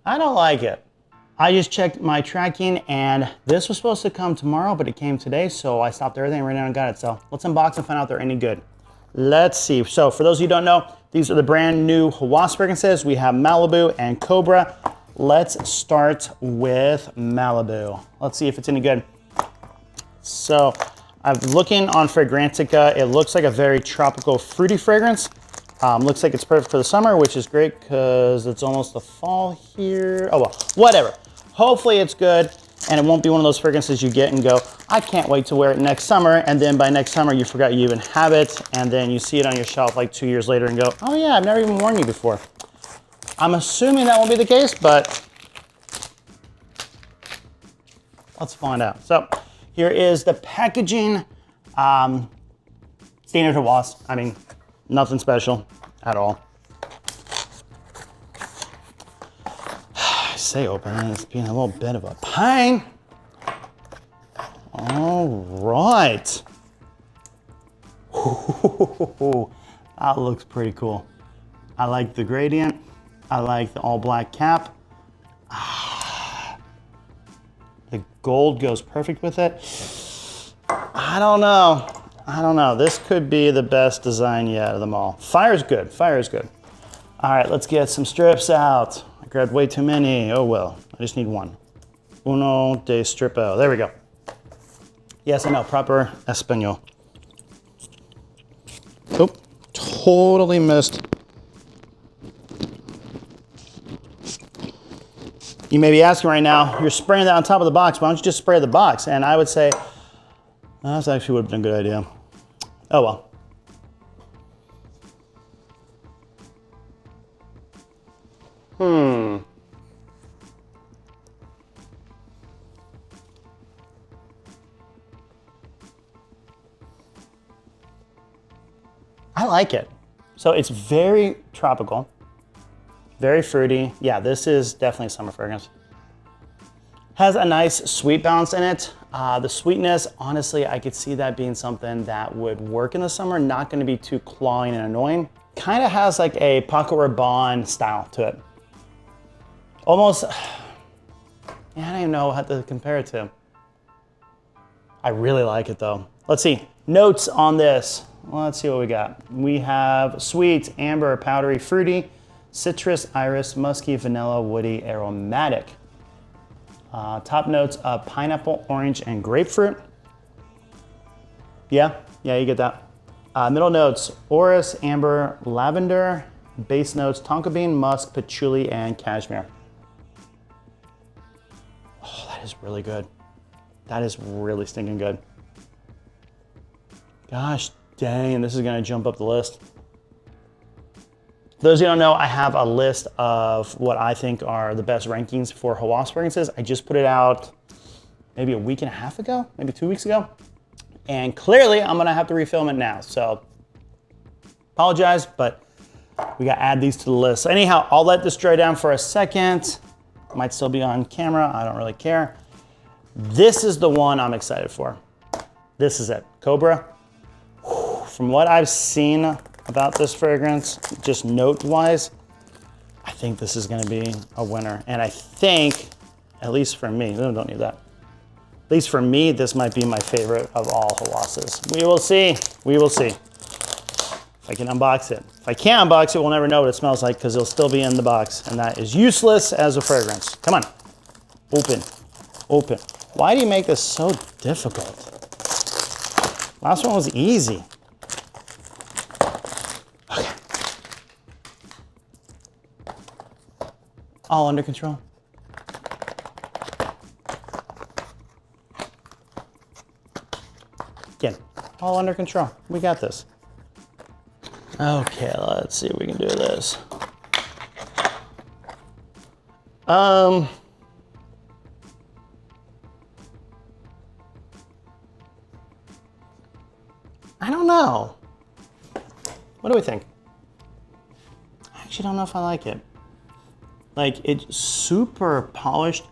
I don't like it. I just checked my tracking and this was supposed to come tomorrow, but it came today. So I stopped everything right now and got it. So let's unbox and find out if they're any good. Let's see. So for those of you who don't know, these are the brand new Hawas fragrances. We have Malibu and Cobra. Let's start with Malibu. Let's see if it's any good. So I'm looking on Fragrantica. It looks like a very tropical, fruity fragrance. Looks like it's perfect for the summer, which is great because it's almost the fall here. Oh well, whatever. Hopefully it's good and it won't be one of those fragrances you get and go, I can't wait to wear it next summer. And then by next summer, you forgot you even have it. And then you see it on your shelf like 2 years later and go, oh yeah, I've never even worn you before. I'm assuming that won't be the case, but let's find out. So here is the packaging. Standard Hawas. I mean, nothing special at all. I say open and it's being a little bit of a pain. All right. Ooh, that looks pretty cool. I like the gradient. I like the all black cap. The gold goes perfect with it. I don't know. I don't know. This could be the best design yet of them all. Fire's good. Fire is good. All right, let's get some strips out. I grabbed way too many. Oh well. I just need one. Uno de stripo. There we go. Yes, I know. Proper Espanol. Oh, totally missed. You may be asking right now, you're spraying that on top of the box. Why don't you just spray the box? And I would say, that actually would have been a good idea. Oh well. I like it. So it's very tropical, very fruity. Yeah, this is definitely a summer fragrance. Has a nice sweet balance in it. The sweetness, honestly, I could see that being something that would work in the summer, not gonna be too clawing and annoying. Kind of has like a Paco Rabanne style to it. Almost, yeah, I don't even know how to compare it to. I really like it though. Let's see, notes on this. Let's see what we got. We have sweet, amber, powdery, fruity, citrus, iris, musky, vanilla, woody, aromatic. Top notes of pineapple, orange, and grapefruit. Yeah, you get that. Middle notes, orris, amber, lavender. Base notes, tonka bean, musk, patchouli, and cashmere. Oh, that is really good. That is really stinking good. Gosh dang, this is gonna jump up the list. Those of you who don't know, I have a list of what I think are the best rankings for Hawas fragrances. I just put it out maybe a week and a half ago, maybe 2 weeks ago. And clearly I'm gonna have to refilm it now. So apologize, but we gotta add these to the list. So anyhow, I'll let this dry down for a second. Might still be on camera, I don't really care. This is the one I'm excited for. This is it, Cobra. From what I've seen about this fragrance, just note-wise, I think this is gonna be a winner. And I think, at least for me, no, don't need that. At least for me, this might be my favorite of all Hawases. We will see, we will see. If I can unbox it. If I can't unbox it, we'll never know what it smells like because it'll still be in the box. And that is useless as a fragrance. Come on, open, open. Why do you make this so difficult? Last one was easy. Okay. All under control. Again, all under control. We got this. Okay, let's see if we can do this. I don't know. What do we think? I actually don't know if I like it. Like, it's super polished.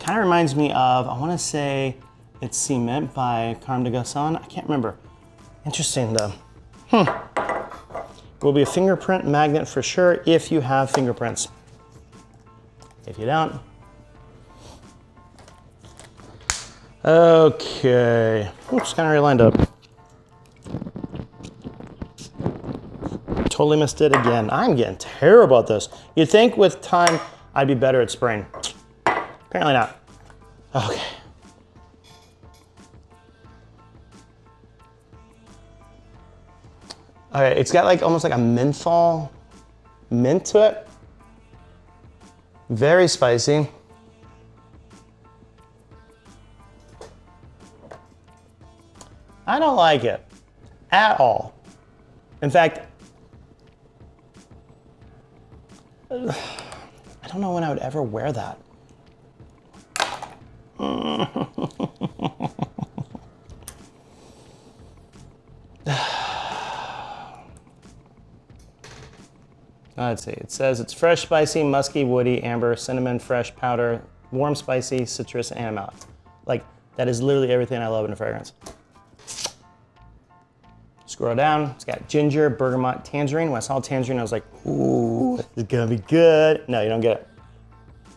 Kind of reminds me of, I want to say it's Cement by Carme de Gasson. I can't remember. Interesting though. Will be a fingerprint magnet for sure if you have fingerprints. If you don't. Okay. Oops, kind of relined up. Totally missed it again. I'm getting terrible at this. You'd think with time I'd be better at spraying. Apparently not. Okay. Okay, it's got like almost like a menthol mint to it. Very spicy. I don't like it at all. In fact, I don't know when I would ever wear that. Let's see, it says it's fresh, spicy, musky, woody, amber, cinnamon, fresh powder, warm, spicy, citrus, and amount. Like, that is literally everything I love in a fragrance. Scroll down, it's got ginger, bergamot, tangerine. When I saw tangerine, I was like, ooh, this is gonna be good. No, you don't get it.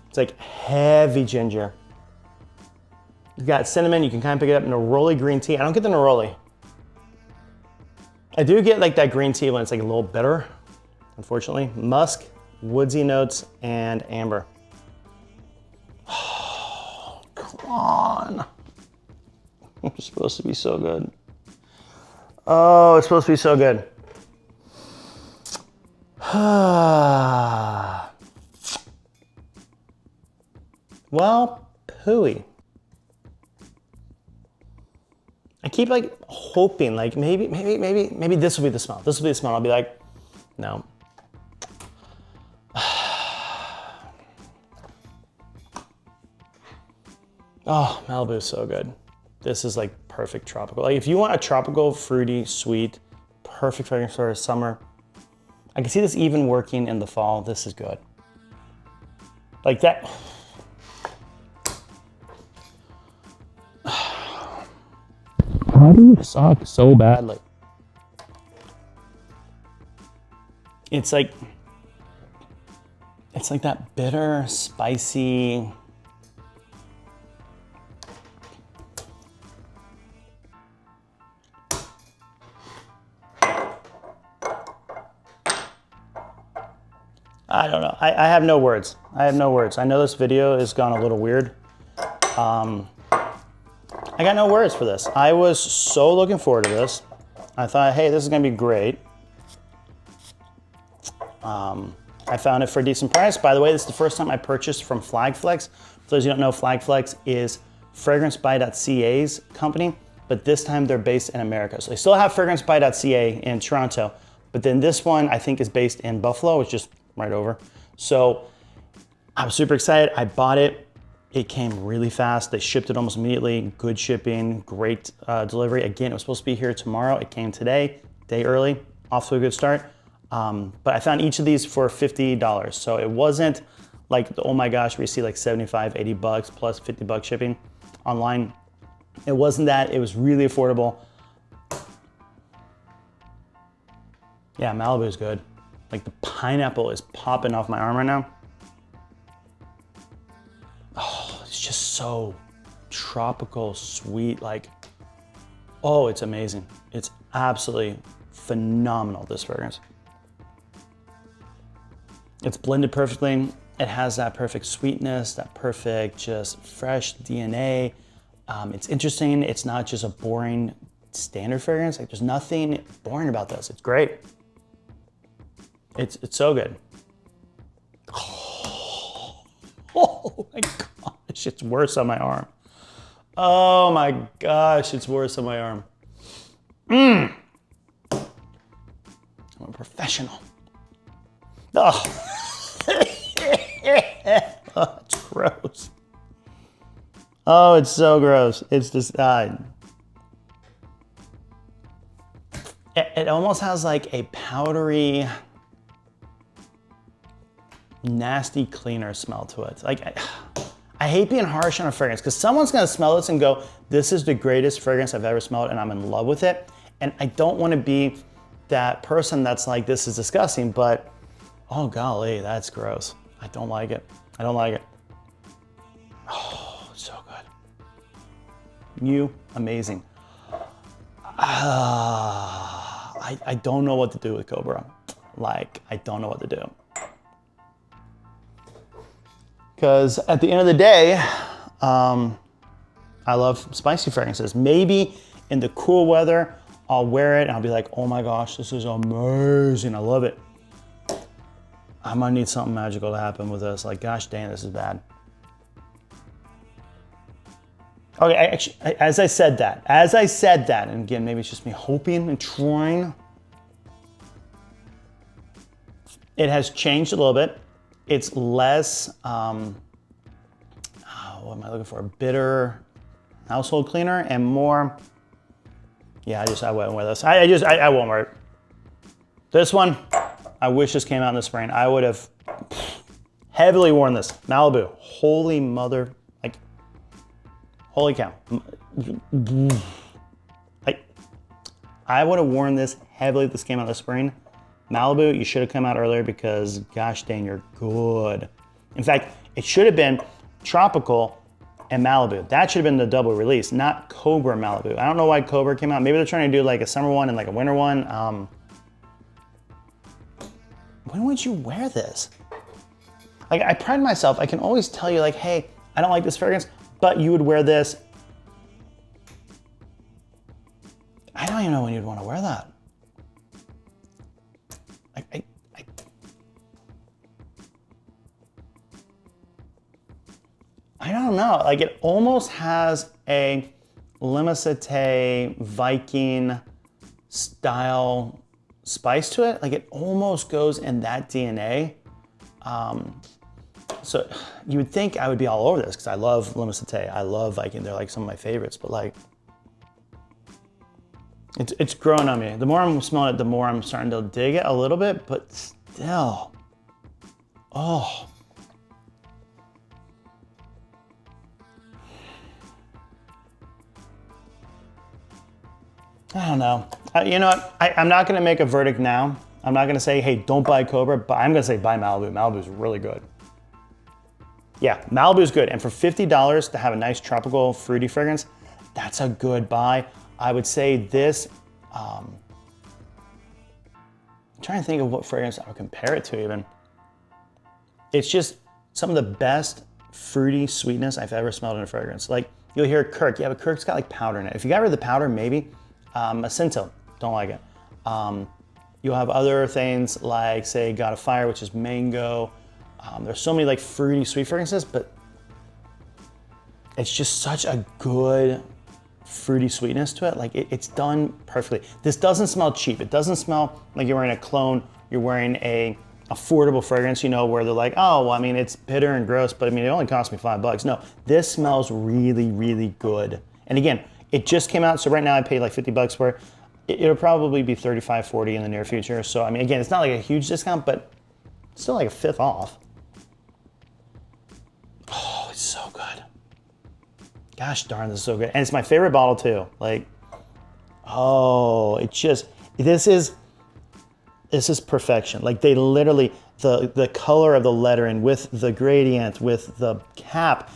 It's like heavy ginger. You've got cinnamon, you can kind of pick it up. Neroli green tea. I don't get the neroli. I do get like that green tea when it's like a little bitter, unfortunately. Musk, woodsy notes, and amber. Oh, come on. It's supposed to be so good. Oh, it's supposed to be so good. Well, pooey. I keep like hoping like maybe this will be the smell. This will be the smell. I'll be like, no. Oh, Malibu is so good. This is like perfect tropical. Like if you want a tropical, fruity, sweet, perfect fragrance for summer, I can see this even working in the fall. This is good. Like that. Why do you suck so badly? It's like that bitter, spicy. I don't know. I have no words. I have no words. I know this video has gone a little weird. I got no words for this. I was so looking forward to this. I thought, hey, this is gonna be great. I found it for a decent price. By the way, this is the first time I purchased from Flagflex. For those who don't know, Flagflex is FragranceBuy.ca's company, but this time they're based in America. So they still have FragranceBuy.ca in Toronto, but then this one I think is based in Buffalo, which is just right over. So I'm super excited. I bought it. It came really fast. They shipped it almost immediately. Good shipping, great delivery. Again, it was supposed to be here tomorrow. It came today, day early, off to a good start. But I found each of these for $50. So it wasn't like, oh my gosh, we see like 75, 80 bucks plus 50 bucks shipping online. It wasn't that, it was really affordable. Yeah, Malibu is good. Like the pineapple is popping off my arm right now. Oh, it's just so tropical, sweet, like, oh, it's amazing. It's absolutely phenomenal, this fragrance. It's blended perfectly. It has that perfect sweetness, that perfect just fresh DNA. It's interesting. It's not just a boring standard fragrance. Like there's nothing boring about this. It's great. It's so good. Oh my gosh, it's worse on my arm. Oh my gosh, it's worse on my arm. I'm a professional. Oh. Oh, it's gross. Oh, it's so gross. It's just, it almost has like a powdery, nasty cleaner smell to it. Like, I hate being harsh on a fragrance because someone's gonna smell this and go, this is the greatest fragrance I've ever smelled and I'm in love with it. And I don't wanna be that person that's like, this is disgusting, but oh golly, that's gross. I don't like it. I don't like it. Oh, it's so good. Amazing. I don't know what to do with Cobra. Like, I don't know what to do. Because at the end of the day, I love spicy fragrances. Maybe in the cool weather, I'll wear it and I'll be like, oh my gosh, this is amazing. I love it. I might need something magical to happen with this. Like, gosh dang, this is bad. Okay, as I said that, and again, maybe it's just me hoping and trying. It has changed a little bit. It's less, what am I looking for? Bitter household cleaner and more, yeah, I wouldn't wear this. I won't wear it. This one, I wish this came out in the spring. I would have heavily worn this. Malibu, holy mother, like, holy cow. Like, I would have worn this heavily if this came out in the spring. Malibu, you should have come out earlier because gosh dang, you're good. In fact, it should have been tropical and Malibu. That should have been the double release, not Cobra Malibu. I don't know why Cobra came out. Maybe they're trying to do like a summer one and like a winter one. When would you wear this? Like, I pride myself, I can always tell you like, hey, I don't like this fragrance, but you would wear this. I don't even know when you'd want to wear that. I don't know, like it almost has a Limicite Viking style spice to it. Like it almost goes in that DNA. So you would think I would be all over this because I love Limicite, I love Viking, they're like some of my favorites, but like, it's growing on me. The more I'm smelling it, the more I'm starting to dig it a little bit, but still, oh. I don't know. You know what? I'm not gonna make a verdict now. I'm not gonna say, hey, don't buy Cobra, but I'm gonna say buy Malibu. Malibu's really good. Yeah, Malibu's good. And for $50 to have a nice tropical fruity fragrance, that's a good buy. I would say this, I'm trying to think of what fragrance I would compare it to even. It's just some of the best fruity sweetness I've ever smelled in a fragrance. Like you'll hear Kirk, yeah, but Kirk's got like powder in it. If you got rid of the powder, maybe. A Cinto, don't like it. You'll have other things like, say, God of Fire, which is mango. There's so many like fruity, sweet fragrances, but it's just such a good fruity sweetness to it. Like it's done perfectly. This doesn't smell cheap. It doesn't smell like you're wearing a clone, you're wearing a affordable fragrance, you know, where they're like, oh, well, I mean, it's bitter and gross, but I mean, it only cost me $5. No, this smells really, really good. And again, it just came out, so right now I paid like 50 bucks for it. It'll probably be 35, 40 in the near future. So, I mean, again, it's not like a huge discount, but still like a fifth off. Oh, it's so good. Gosh darn, this is so good. And it's my favorite bottle too. Like, oh, it's just, this is perfection. Like they literally, the color of the lettering with the gradient, with the cap,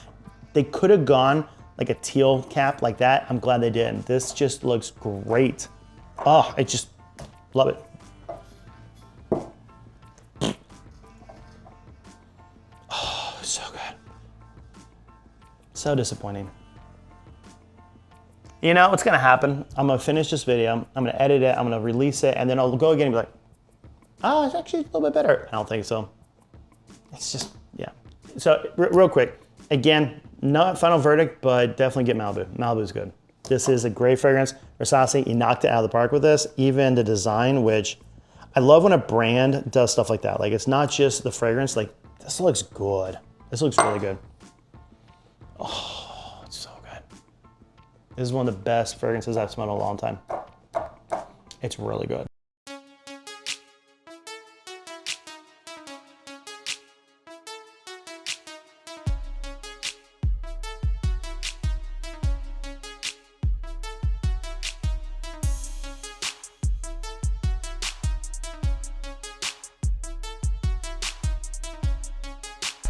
they could have gone like a teal cap like that. I'm glad they didn't. This just looks great. Oh, I just love it. Oh, so good. So disappointing. You know what's gonna happen? I'm gonna finish this video, I'm gonna edit it, I'm gonna release it, and then I'll go again and be like, oh, it's actually a little bit better. I don't think so. It's just, yeah. So real quick, again, not final verdict, but definitely get Malibu. Malibu's good. This is a great fragrance. Versace, you knocked it out of the park with this. Even the design, which I love when a brand does stuff like that. Like it's not just the fragrance, like this looks good. This looks really good. Oh, it's so good. This is one of the best fragrances I've smelled in a long time. It's really good.